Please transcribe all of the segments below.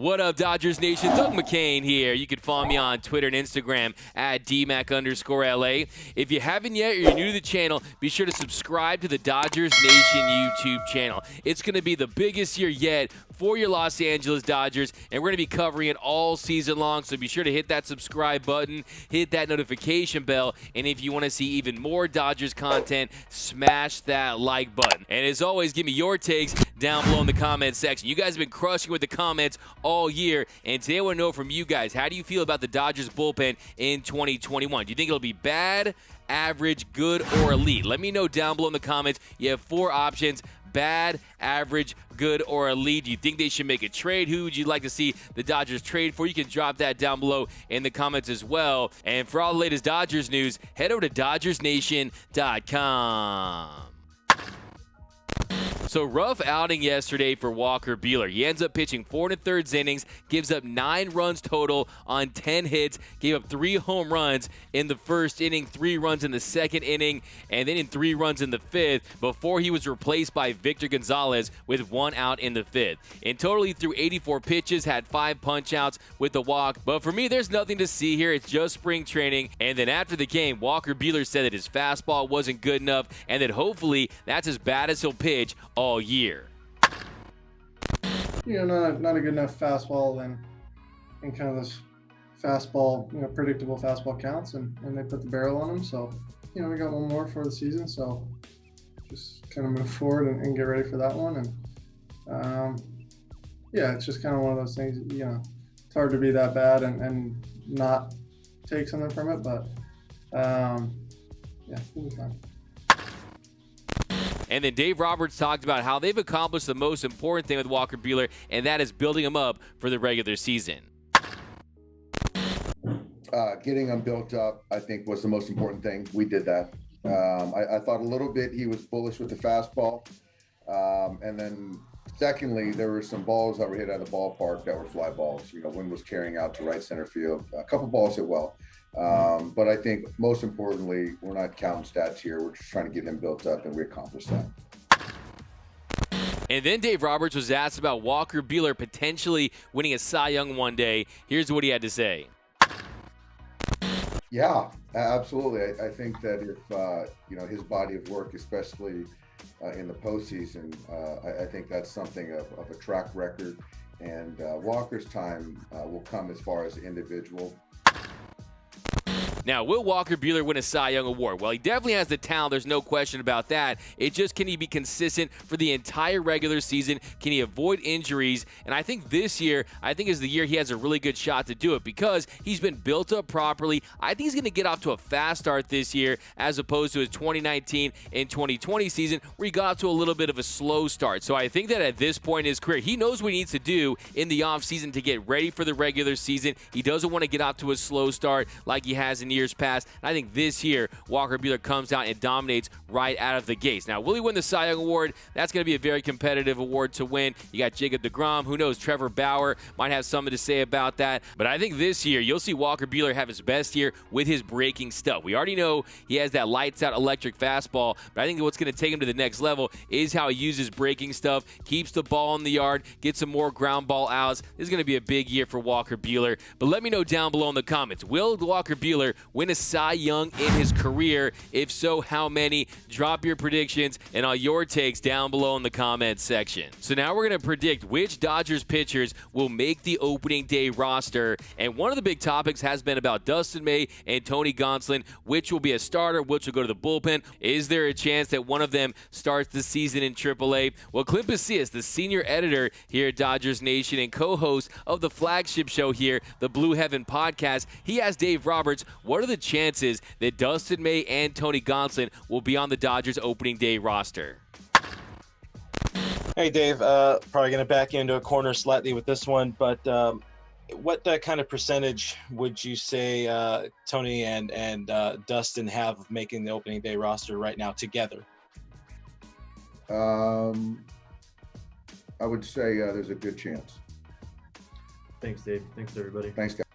What up, Dodgers Nation? Doug McCain here. You can follow me on Twitter and Instagram at DMAC_LA. If you haven't yet or you're new to the channel, be sure to subscribe to the Dodgers Nation YouTube channel. It's going to be the biggest year yet for your Los Angeles Dodgers, and we're going to be covering it all season long, so be sure to hit that subscribe button, hit that notification bell, and if you want to see even more Dodgers content, smash that like button. And as always, give me your takes down below in the comment section. You guys have been crushing with the comments all year, and today I want to know from you guys, how do you feel about the Dodgers bullpen in 2021? Do you think it'll be bad, average, good, or elite? Let me know down below in the comments. You have 4 options: bad, average, good, or elite. Do you think they should make a trade? Who would you like to see the Dodgers trade for? You can drop that down below in the comments as well. And for all the latest Dodgers news, head over to DodgersNation.com. So rough outing yesterday for Walker Beeler. He ends up pitching 4 1/3 innings, gives up 9 runs total on 10 hits, gave up 3 home runs in the first inning, 3 runs in the second inning, and then in 3 runs in the 5th before he was replaced by Victor Gonzalez with 1 out in the 5th. In total, he threw 84 pitches, had 5 punch-outs with a walk. But for me, there's nothing to see here. It's just spring training. And then after the game, Walker Beeler said that his fastball wasn't good enough and that hopefully that's as bad as he'll pitch all year. Not a good enough fastball in kind of this fastball, predictable fastball counts, and they put the barrel on him. So, we got one more for the season. So just kind of move forward and get ready for that one. And it's just kind of one of those things, it's hard to be that bad and not take something from it. But it'll be fine. And then Dave Roberts talked about how they've accomplished the most important thing with Walker Buehler, and that is building him up for the regular season. Getting him built up, I think, was the most important thing. We did that. I thought a little bit he was bullish with the fastball. And then secondly, there were some balls that were hit out of the ballpark that were fly balls. Wind was carrying out to right center field. A couple balls hit well. But I think most importantly, we're not counting stats here. We're just trying to get him built up, and we accomplished that. And then Dave Roberts was asked about Walker Buehler potentially winning a Cy Young one day. Here's what he had to say. Yeah, absolutely. I think that if, his body of work, especially in the postseason, I think that's something of a track record. And Walker's time will come as far as individual. Now, will Walker Buehler win a Cy Young Award? Well, he definitely has the talent. There's no question about that. It's just, can he be consistent for the entire regular season? Can he avoid injuries? And I think this year, is the year he has a really good shot to do it because he's been built up properly. I think he's going to get off to a fast start this year as opposed to his 2019 and 2020 season where he got off to a little bit of a slow start. So I think that at this point in his career, he knows what he needs to do in the offseason to get ready for the regular season. He doesn't want to get off to a slow start like he has in years past. And I think this year, Walker Buehler comes out and dominates right out of the gates. Now, will he win the Cy Young Award? That's going to be a very competitive award to win. You got Jacob deGrom. Who knows? Trevor Bauer might have something to say about that. But I think this year, you'll see Walker Buehler have his best year with his breaking stuff. We already know he has that lights-out electric fastball, but I think what's going to take him to the next level is how he uses breaking stuff, keeps the ball in the yard, gets some more ground ball outs. This is going to be a big year for Walker Buehler. But let me know down below in the comments, will Walker Buehler win a Cy Young in his career? If so, how many? Drop your predictions and all your takes down below in the comments section. So now we're going to predict which Dodgers pitchers will make the opening day roster. And one of the big topics has been about Dustin May and Tony Gonsolin, which will be a starter, which will go to the bullpen. Is there a chance that one of them starts the season in AAA? Well, Clint Pasillas, the senior editor here at Dodgers Nation and co-host of the flagship show here, the Blue Heaven podcast, he asked Dave Roberts, what are the chances that Dustin May and Tony Gonson will be on the Dodgers opening day roster? Hey, Dave, probably going to back you into a corner slightly with this one, but what kind of percentage would you say Tony and Dustin have of making the opening day roster right now together? I would say there's a good chance. Thanks, Dave. Thanks, everybody. Thanks, guys.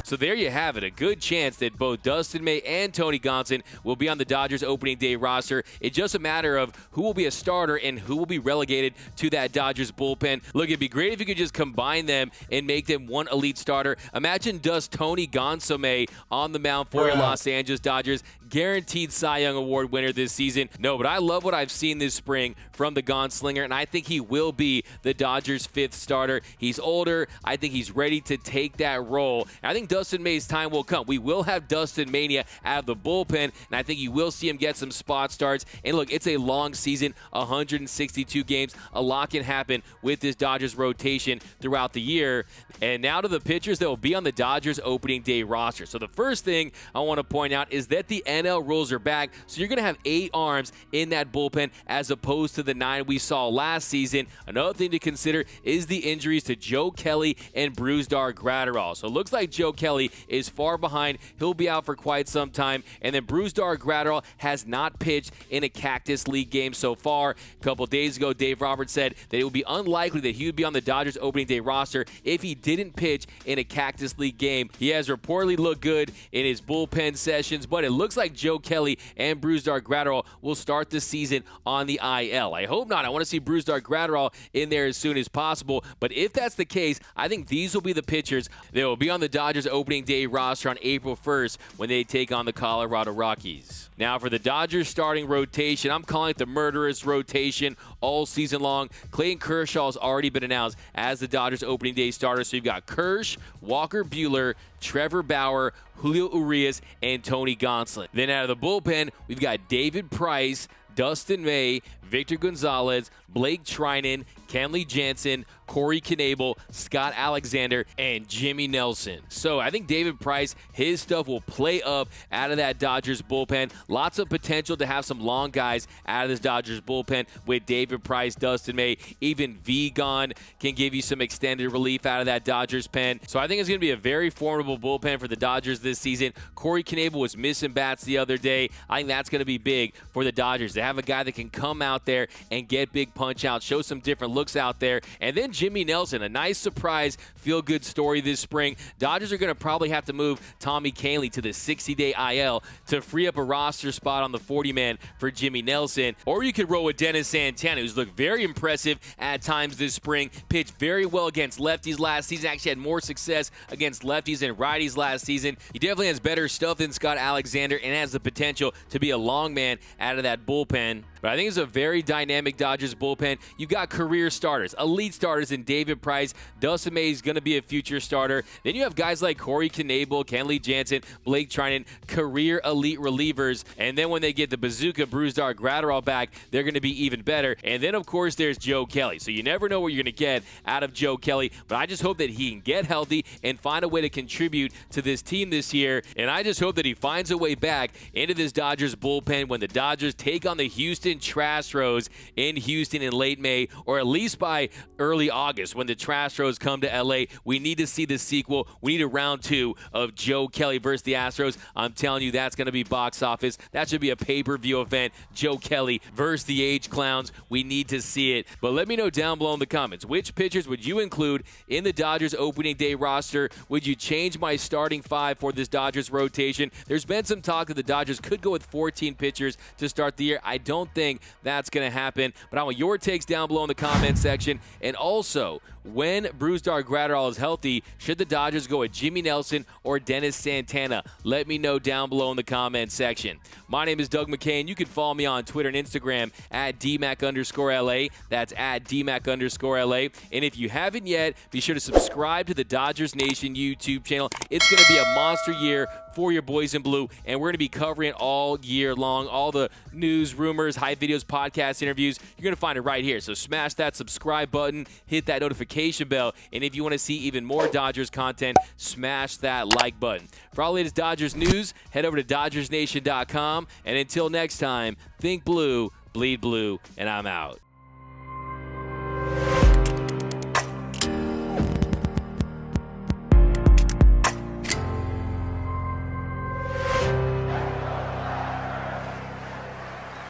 So there you have it. A good chance that both Dustin May and Tony Gonson will be on the Dodgers opening day roster. It's just a matter of who will be a starter and who will be relegated to that Dodgers bullpen. Look, it'd be great if you could just combine them and make them one elite starter. Imagine Tony Gonson on the mound for your Los Angeles Dodgers. Guaranteed Cy Young Award winner this season. No, but I love what I've seen this spring from the Gunslinger, and I think he will be the Dodgers' 5th starter. He's older. I think he's ready to take that role. And I think Dustin May's time will come. We will have Dustin Mania out of the bullpen, and I think you will see him get some spot starts. And look, it's a long season, 162 games. A lot can happen with this Dodgers rotation throughout the year. And now to the pitchers that will be on the Dodgers opening day roster. So the first thing I want to point out is that the NL rules are back, so you're going to have 8 arms in that bullpen as opposed to the 9 we saw last season. Another thing to consider is the injuries to Joe Kelly and Brusdar Graterol. So it looks like Joe Kelly is far behind. He'll be out for quite some time. And then Brusdar Graterol has not pitched in a Cactus League game so far. A couple days ago, Dave Roberts said that it would be unlikely that he would be on the Dodgers opening day roster if he didn't pitch in a Cactus League game. He has reportedly looked good in his bullpen sessions, but it looks like Joe Kelly and Brusdar Graterol will start the season on the IL. I hope not. I want to see Brusdar Graterol in there as soon as possible, but if that's the case, I think these will be the pitchers that will be on the Dodgers opening day roster on April 1st when they take on the Colorado Rockies. Now for the Dodgers starting rotation, I'm calling it the Murderous Rotation all season long. Clayton Kershaw has already been announced as the Dodgers opening day starter, so you've got Kersh, Walker Buehler, Trevor Bauer, Julio Urias, and Tony Gonsolin. Then out of the bullpen, we've got David Price, Dustin May, Victor Gonzalez, Blake Trinan, Kenley Jansen, Corey Knebel, Scott Alexander, and Jimmy Nelson. So I think David Price, his stuff will play up out of that Dodgers bullpen. Lots of potential to have some long guys out of this Dodgers bullpen with David Price, Dustin May, even Vigon can give you some extended relief out of that Dodgers pen. So I think it's going to be a very formidable bullpen for the Dodgers this season. Corey Knebel was missing bats the other day. I think that's going to be big for the Dodgers. They have a guy that can come out there and get big punch outs, show some different looks out there. And then Jimmy Nelson, a nice surprise, feel-good story this spring. Dodgers are going to probably have to move Tommy Kahnle to the 60-day IL to free up a roster spot on the 40-man for Jimmy Nelson. Or you could roll with Dennis Santana, who's looked very impressive at times this spring, pitched very well against lefties last season, actually had more success against lefties than righties last season. He definitely has better stuff than Scott Alexander and has the potential to be a long man out of that bullpen. But I think it's a very dynamic Dodgers bullpen. You've got career starters, elite starters in David Price. Dustin May is going to be a future starter. Then you have guys like Corey Knebel, Kenley Jansen, Blake Trinan, career elite relievers. And then when they get the bazooka Brusdar Graterol back, they're going to be even better. And then, of course, there's Joe Kelly. So you never know what you're going to get out of Joe Kelly. But I just hope that he can get healthy and find a way to contribute to this team this year. And I just hope that he finds a way back into this Dodgers bullpen when the Dodgers take on the Houston Astros in Houston in late May, or at least by early August when the Astros come to LA. We need to see the sequel. We need a round 2 of Joe Kelly versus the Astros. I'm telling you, that's going to be box office. That should be a pay-per-view event. Joe Kelly versus the Age Clowns. We need to see it. But let me know down below in the comments, which pitchers would you include in the Dodgers opening day roster? Would you change my starting 5 for this Dodgers rotation? There's been some talk that the Dodgers could go with 14 pitchers to start the year. I don't think that's going to happen, but I want your takes down below in the comment section. And also, when Brusdar Graterol is healthy, should the Dodgers go with Jimmy Nelson or Dennis Santana? Let me know down below in the comment section. My name is Doug McCain. You can follow me on Twitter and Instagram at DMAC_LA. That's at DMAC_LA. And if you haven't yet, be sure to subscribe to the Dodgers Nation YouTube channel. It's going to be a monster year for your boys in blue, and we're going to be covering it all year long. All the news, rumors, hype videos, podcast interviews, you're going to find it right here. So smash that subscribe button, hit that notification bell, and if you want to see even more Dodgers content, smash that like button. For all the latest Dodgers news, head over to DodgersNation.com, and until next time, think blue, bleed blue, and I'm out.